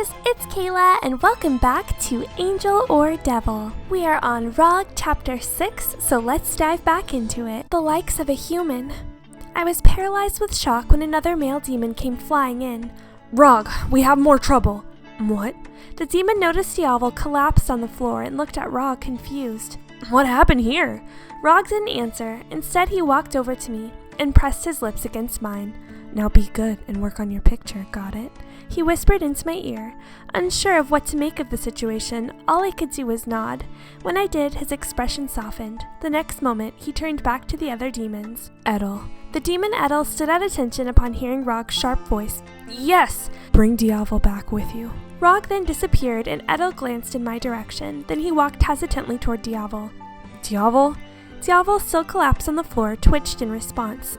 guys, it's Kayla and welcome back to Angel or Devil. We are on Raug chapter 6, so let's dive back into it. The likes of a human. I was paralyzed with shock when another male demon came flying in. Raug, we have more trouble. What? The demon noticed Diavol collapsed on the floor and looked at Raug confused. What happened here? Raug didn't answer. Instead, he walked over to me and pressed his lips against mine. Now be good and work on your picture, got it? He whispered into my ear. Unsure of what to make of the situation, all I could do was nod. When I did, his expression softened. The next moment, he turned back to the other demons. Edel. The demon Edel stood at attention upon hearing Raug's sharp voice. Yes! Bring Diavol back with you. Raug then disappeared and Edel glanced in my direction. Then he walked hesitantly toward Diavol. Diavol? Diavol, still collapsed on the floor, twitched in response.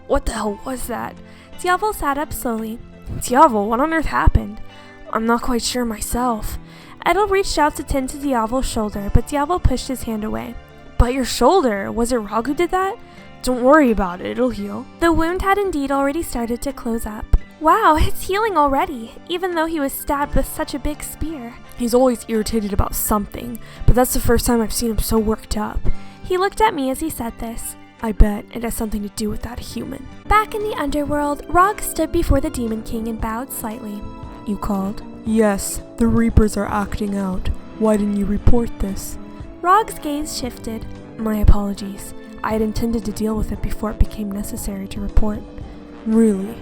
What the hell was that? Diavol sat up slowly. Diavol, what on earth happened? I'm not quite sure myself. Edel reached out to tend to Diavol's shoulder, but Diavol pushed his hand away. But your shoulder, was it Raug who did that? Don't worry about it, it'll heal. The wound had indeed already started to close up. Wow, it's healing already, even though he was stabbed with such a big spear. He's always irritated about something, but that's the first time I've seen him so worked up. He looked at me as he said this. I bet it has something to do with that human. Back in the underworld, Raug stood before the Demon King and bowed slightly. You called? Yes, the Reapers are acting out. Why didn't you report this? Raug's gaze shifted. My apologies. I had intended to deal with it before it became necessary to report. Really?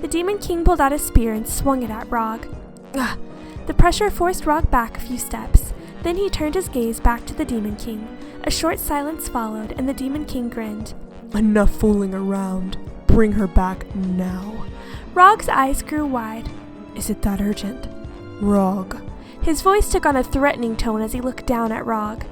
The Demon King pulled out a spear and swung it at Raug. Ugh. The pressure forced Raug back a few steps. Then he turned his gaze back to the Demon King. A short silence followed, and the Demon King grinned. Enough fooling around. Bring her back now. Raug's eyes grew wide. Is it that urgent? Raug. His voice took on a threatening tone as he looked down at Raug.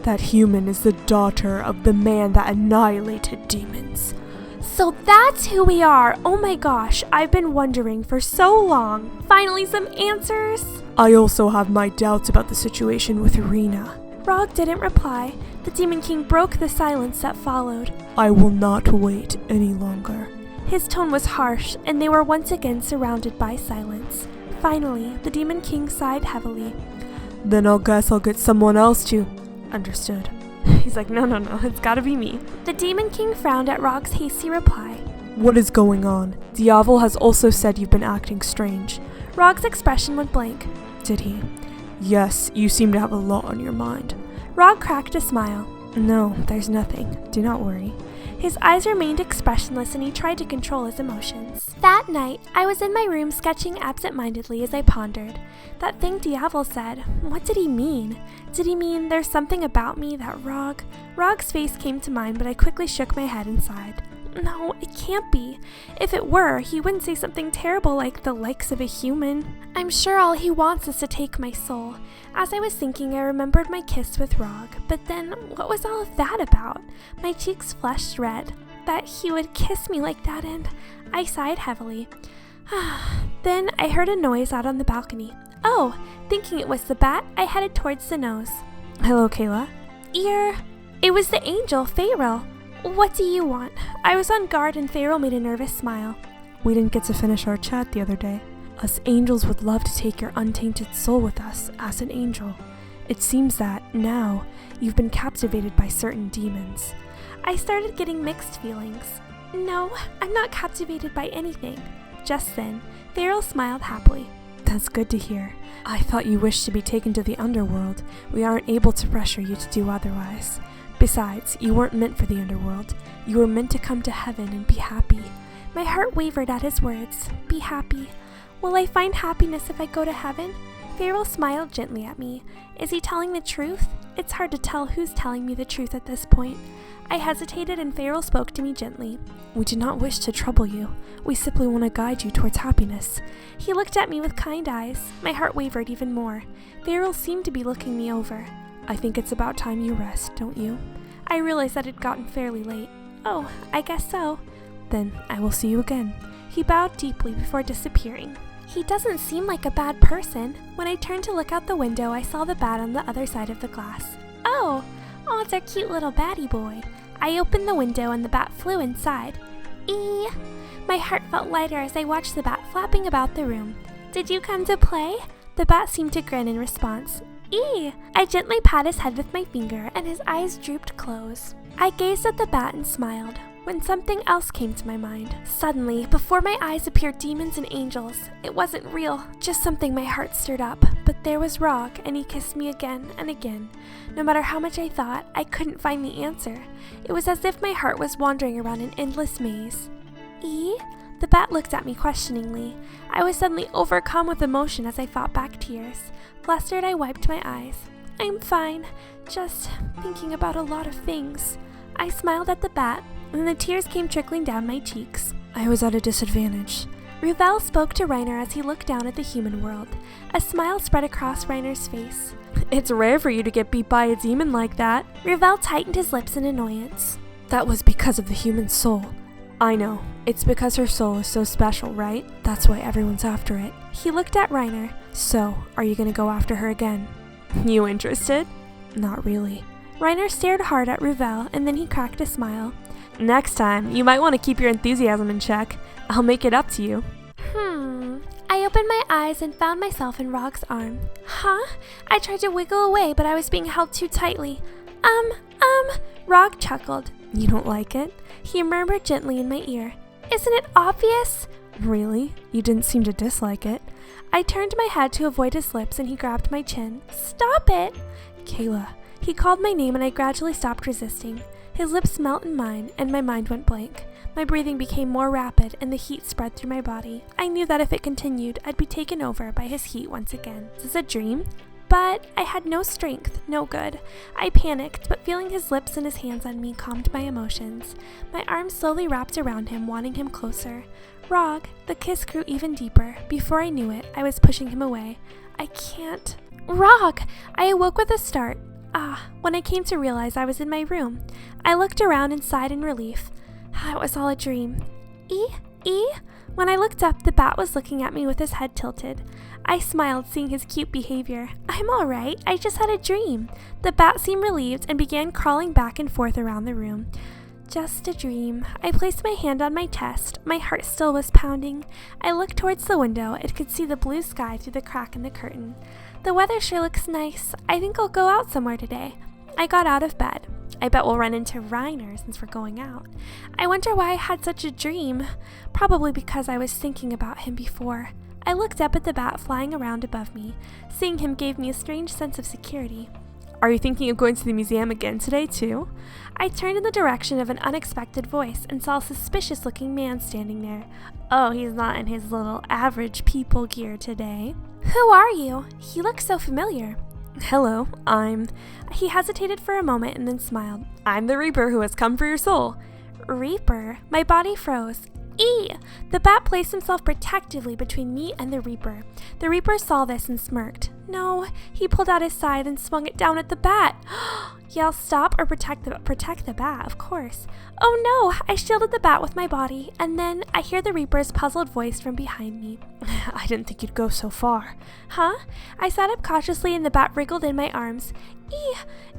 That human is the daughter of the man that annihilated demons. So that's who we are! Oh my gosh, I've been wondering for so long. Finally some answers! I also have my doubts about the situation with Rena. Raug didn't reply. The Demon King broke the silence that followed. I will not wait any longer. His tone was harsh, and they were once again surrounded by silence. Finally, the Demon King sighed heavily. Then I'll guess I'll get someone else to... Understood. He's like, no, it's gotta be me. The Demon King frowned at Raug's hasty reply. What is going on? Diavol has also said you've been acting strange. Raug's expression went blank. Did he? Yes, you seem to have a lot on your mind. Raug cracked a smile. No, there's nothing. Do not worry. His eyes remained expressionless and he tried to control his emotions. That night, I was in my room sketching absent-mindedly as I pondered. That thing Diavol said, what did he mean? Did he mean there's something about me that Raug... Raug's face came to mind, but I quickly shook my head and sighed. No, it can't be. If it were, he wouldn't say something terrible like the likes of a human. I'm sure all he wants is to take my soul. As I was thinking, I remembered my kiss with Raug, but then what was all of that about? My cheeks flushed red. That he would kiss me like that, and I sighed heavily. Then I heard a noise out on the balcony. Oh, thinking it was the bat, I headed towards the nose. Hello, Kayla. It was the angel, Pharaoh. What do you want? I was on guard and Pharaoh made a nervous smile. We didn't get to finish our chat the other day. Us angels would love to take your untainted soul with us as an angel. It seems that, now, you've been captivated by certain demons. I started getting mixed feelings. No, I'm not captivated by anything. Just then, Pharaoh smiled happily. That's good to hear. I thought you wished to be taken to the underworld. We aren't able to pressure you to do otherwise. Besides, you weren't meant for the underworld. You were meant to come to heaven and be happy. My heart wavered at his words. Be happy. Will I find happiness if I go to heaven? Pharaoh smiled gently at me. Is he telling the truth? It's hard to tell who's telling me the truth at this point. I hesitated and Pharaoh spoke to me gently. We do not wish to trouble you. We simply want to guide you towards happiness. He looked at me with kind eyes. My heart wavered even more. Pharaoh seemed to be looking me over. I think it's about time you rest, don't you? I realized that it had gotten fairly late. Oh, I guess so. Then I will see you again. He bowed deeply before disappearing. He doesn't seem like a bad person. When I turned to look out the window, I saw the bat on the other side of the glass. Oh, it's our cute little batty boy. I opened the window and the bat flew inside. My heart felt lighter as I watched the bat flapping about the room. did you come to play? The bat seemed to grin in response. Eee! I gently pat his head with my finger, and his eyes drooped close. I gazed at the bat and smiled, when something else came to my mind. Suddenly, before my eyes appeared demons and angels. It wasn't real, just something my heart stirred up. But there was Raug, and he kissed me again and again. No matter how much I thought, I couldn't find the answer. It was as if my heart was wandering around an endless maze. E? The bat looked at me questioningly. I was suddenly overcome with emotion as I fought back tears. Flustered, I wiped my eyes. I'm fine, just thinking about a lot of things. I smiled at the bat, and the tears came trickling down my cheeks. I was at a disadvantage. Ruvel spoke to Reiner as he looked down at the human world. A smile spread across Reiner's face. It's rare for you to get beat by a demon like that. Ruvel tightened his lips in annoyance. That was because of the human soul. I know. It's because her soul is so special, right? That's why everyone's after it. He looked at Reiner. So, are you gonna go after her again? You interested? Not really. Reiner stared hard at Ruvel, and then he cracked a smile. Next time, you might want to keep your enthusiasm in check. I'll make it up to you. I opened my eyes and found myself in Raug's arm. Huh? I tried to wiggle away, but I was being held too tightly. Raug chuckled. You don't like it? He murmured gently in my ear. Isn't it obvious? Really? You didn't seem to dislike it. I turned my head to avoid his lips, and he grabbed my chin. Stop it! Kayla. He called my name, and I gradually stopped resisting. His lips melt in mine, and my mind went blank. My breathing became more rapid, and the heat spread through my body. I knew that if it continued, I'd be taken over by his heat once again. Is this a dream? But I had no strength, no good. I panicked, but feeling his lips and his hands on me calmed my emotions. My arms slowly wrapped around him, wanting him closer. Raug, the kiss grew even deeper. Before I knew it, I was pushing him away. I can't. Raug! I awoke with a start. When I came to realize I was in my room. I looked around and sighed in relief. It was all a dream. E? When I looked up, the bat was looking at me with his head tilted. I smiled, seeing his cute behavior. I'm all right. I just had a dream. The bat seemed relieved and began crawling back and forth around the room. Just a dream. I placed my hand on my chest. My heart still was pounding. I looked towards the window and could see the blue sky through the crack in the curtain. The weather sure looks nice. I think I'll go out somewhere today. I got out of bed. I bet we'll run into Reiner since we're going out. I wonder why I had such a dream. Probably because I was thinking about him before. I looked up at the bat flying around above me. Seeing him gave me a strange sense of security. Are you thinking of going to the museum again today, too? I turned in the direction of an unexpected voice and saw a suspicious-looking man standing there. Oh, he's not in his little average people gear today. Who are you? He looks so familiar. Hello, He hesitated for a moment and then smiled. I'm the Reaper who has come for your soul. Reaper? My body froze. The bat placed himself protectively between me and the Reaper. The Reaper saw this and smirked. No, he pulled out his scythe and swung it down at the bat. Yell stop or protect the bat, of course. Oh no, I shielded the bat with my body, and then I hear the Reaper's puzzled voice from behind me. I didn't think you'd go so far. Huh? I sat up cautiously and the bat wriggled in my arms.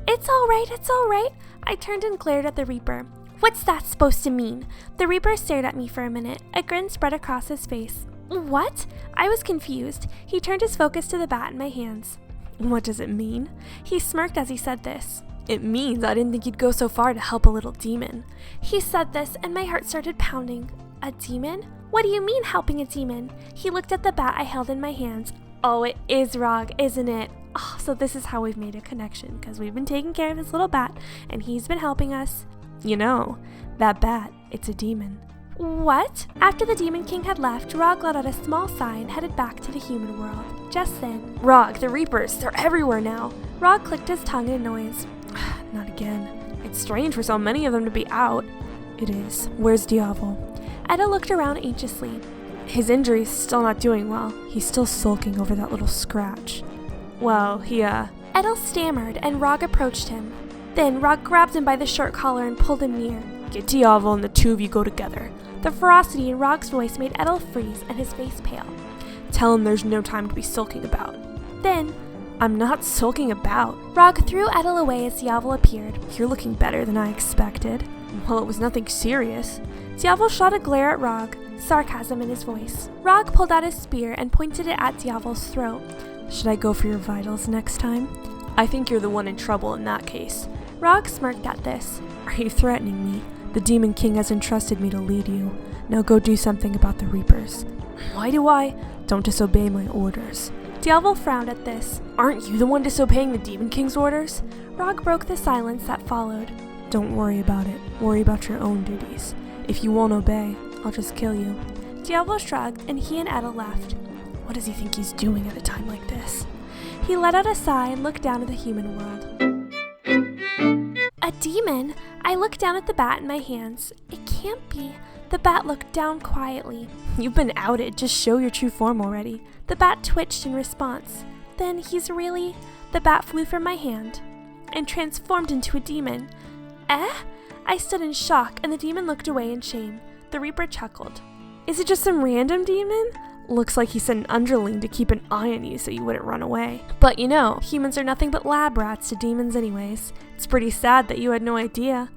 It's all right. I turned and glared at the Reaper. What's that supposed to mean? The Reaper stared at me for a minute. A grin spread across his face. What? I was confused. He turned his focus to the bat in my hands. What does it mean? He smirked as he said this. It means I didn't think you'd go so far to help a little demon. He said this and my heart started pounding. A demon? What do you mean helping a demon? He looked at the bat I held in my hands. Oh, it is Raug, isn't it? Oh, so this is how we've made a connection, because we've been taking care of this little bat and he's been helping us. You know, that bat, it's a demon. What? After the Demon King had left, Raug let out a small sigh and headed back to the human world. Just then, Raug, the Reapers, they're everywhere now. Raug clicked his tongue in noise. Not again. It's strange for so many of them to be out. It is. Where's Diavol? Edda looked around anxiously. His injury's still not doing well. He's still sulking over that little scratch. Well, Edel stammered and Raug approached him. Then Raug grabbed him by the shirt collar and pulled him near. Get Diavol and the two of you go together. The ferocity in Raug's voice made Edel freeze and his face pale. Tell him there's no time to be sulking about. Then, I'm not sulking about. Raug threw Edel away as Diavol appeared. You're looking better than I expected. Well, it was nothing serious. Diavol shot a glare at Raug. sarcasm in his voice. Raug pulled out his spear and pointed it at Diavol's throat. Should I go for your vitals next time? I think you're the one in trouble in that case. Raug smirked at this. Are you threatening me? The Demon King has entrusted me to lead you. Now go do something about the Reapers. Why do I? Don't disobey my orders. Diavol frowned at this. Aren't you the one disobeying the Demon King's orders? Raug broke the silence that followed. Don't worry about it. Worry about your own duties. If you won't obey, I'll just kill you. Diavol shrugged, and he and Etta left. What does he think he's doing at a time like this? He let out a sigh and looked down at the human world. A demon? I looked down at the bat in my hands. It can't be. The bat looked down quietly. You've been outed. Just show your true form already. The bat twitched in response. Then he's really... The bat flew from my hand and transformed into a demon. Eh? I stood in shock, and the demon looked away in shame. The Reaper chuckled. Is it just some random demon? Looks like he sent an underling to keep an eye on you so you wouldn't run away. But you know, humans are nothing but lab rats to demons anyways. It's pretty sad that you had no idea.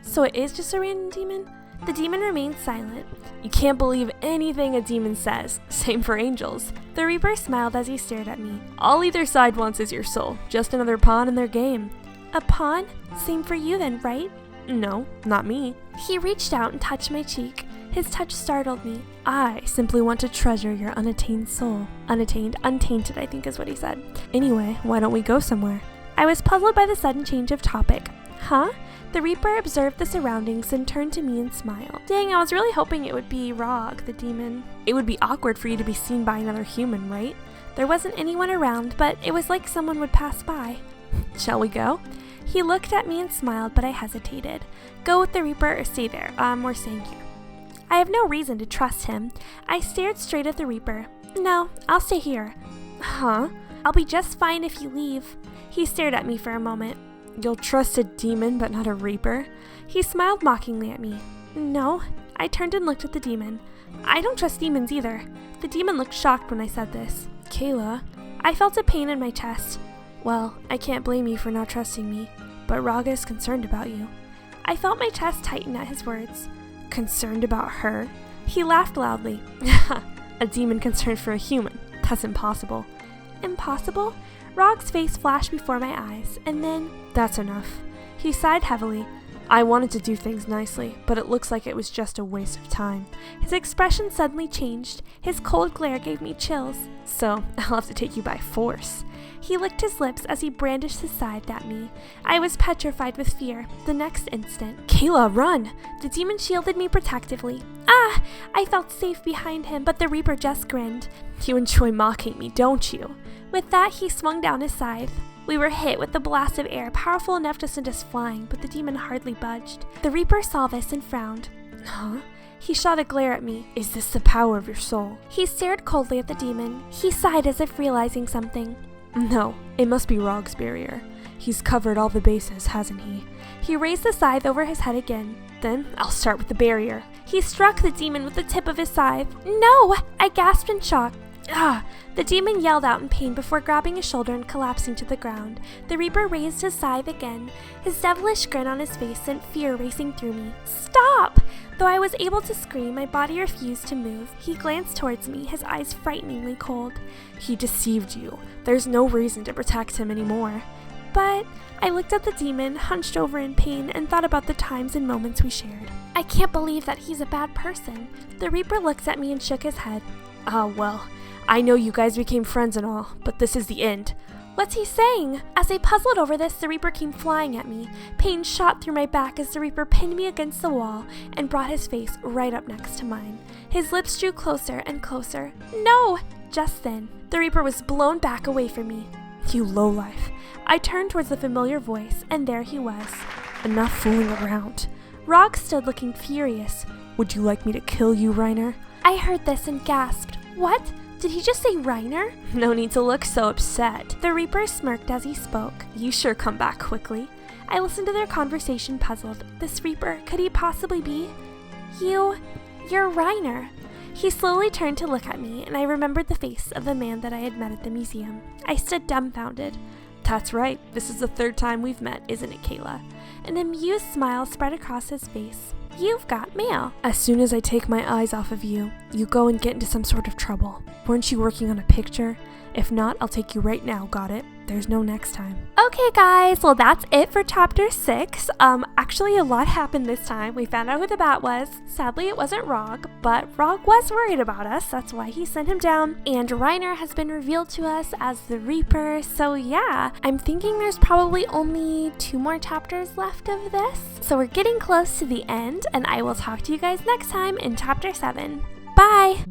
So it is just a random demon? The demon remained silent. You can't believe anything a demon says. Same for angels. The Reaper smiled as he stared at me. All either side wants is your soul. Just another pawn in their game. A pawn? Same for you then, right? No, not me. He reached out and touched my cheek. His touch startled me. I simply want to treasure your unattained soul. Untainted, I think is what he said. Anyway, why don't we go somewhere? I was puzzled by the sudden change of topic. Huh? The Reaper observed the surroundings and turned to me and smiled. Dang, I was really hoping it would be Raug, the demon. It would be awkward for you to be seen by another human, right? There wasn't anyone around, but it was like someone would pass by. Shall we go? He looked at me and smiled, but I hesitated. Go with the Reaper or stay there. We're staying here. I have no reason to trust him. I stared straight at the Reaper. No, I'll stay here. Huh? I'll be just fine if you leave. He stared at me for a moment. You'll trust a demon but not a Reaper? He smiled mockingly at me. No. I turned and looked at the demon. I don't trust demons either. The demon looked shocked when I said this. Kayla. I felt a pain in my chest. Well, I can't blame you for not trusting me, but Raug is concerned about you. I felt my chest tighten at his words. Concerned about her? He laughed loudly. A demon concerned for a human. That's impossible. Impossible? Raug's face flashed before my eyes, and then... That's enough. He sighed heavily. I wanted to do things nicely, but it looks like it was just a waste of time. His expression suddenly changed. His cold glare gave me chills. So, I'll have to take you by force. He licked his lips as he brandished his scythe at me. I was petrified with fear. The next instant, Kayla, run! The demon shielded me protectively. Ah! I felt safe behind him, but the Reaper just grinned. You enjoy mocking me, don't you? With that, he swung down his scythe. We were hit with a blast of air powerful enough to send us flying, but the demon hardly budged. The Reaper saw this and frowned. Huh? He shot a glare at me. Is this the power of your soul? He stared coldly at the demon. He sighed as if realizing something. No, it must be Raug's barrier. He's covered all the bases, hasn't he? He raised the scythe over his head again. Then I'll start with the barrier. He struck the demon with the tip of his scythe. No! I gasped in shock. Ah! The demon yelled out in pain before grabbing his shoulder and collapsing to the ground. The Reaper raised his scythe again. His devilish grin on his face sent fear racing through me. Stop! Though I was able to scream, my body refused to move. He glanced towards me, his eyes frighteningly cold. He deceived you. There's no reason to protect him anymore. But I looked at the demon, hunched over in pain, and thought about the times and moments we shared. I can't believe that he's a bad person. The Reaper looked at me and shook his head. Well, I know you guys became friends and all, but this is the end. What's he saying? As I puzzled over this, the Reaper came flying at me. Pain shot through my back as the Reaper pinned me against the wall and brought his face right up next to mine. His lips drew closer and closer. No! Just then, the Reaper was blown back away from me. You lowlife. I turned towards the familiar voice, and there he was. Enough fooling around. Raug stood looking furious. Would you like me to kill you, Reiner? I heard this and gasped. What? Did he just say Reiner? No need to look so upset. The Reaper smirked as he spoke. You sure come back quickly. I listened to their conversation puzzled. This Reaper, could he possibly be? You're Reiner. He slowly turned to look at me, and I remembered the face of the man that I had met at the museum. I stood dumbfounded. That's right. This is the third time we've met, isn't it, Kayla? An amused smile spread across his face. You've got mail. As soon as I take my eyes off of you, you go and get into some sort of trouble. Weren't you working on a picture? If not, I'll take you right now, got it? There's no next time. Okay guys, well that's it for chapter 6. Actually a lot happened this time. We found out who the bat was. Sadly it wasn't Raug, but Raug was worried about us. That's why he sent him down. And Reiner has been revealed to us as the Reaper. So yeah, I'm thinking there's probably only 2 more chapters left of this. So we're getting close to the end, and I will talk to you guys next time in chapter 7. Bye!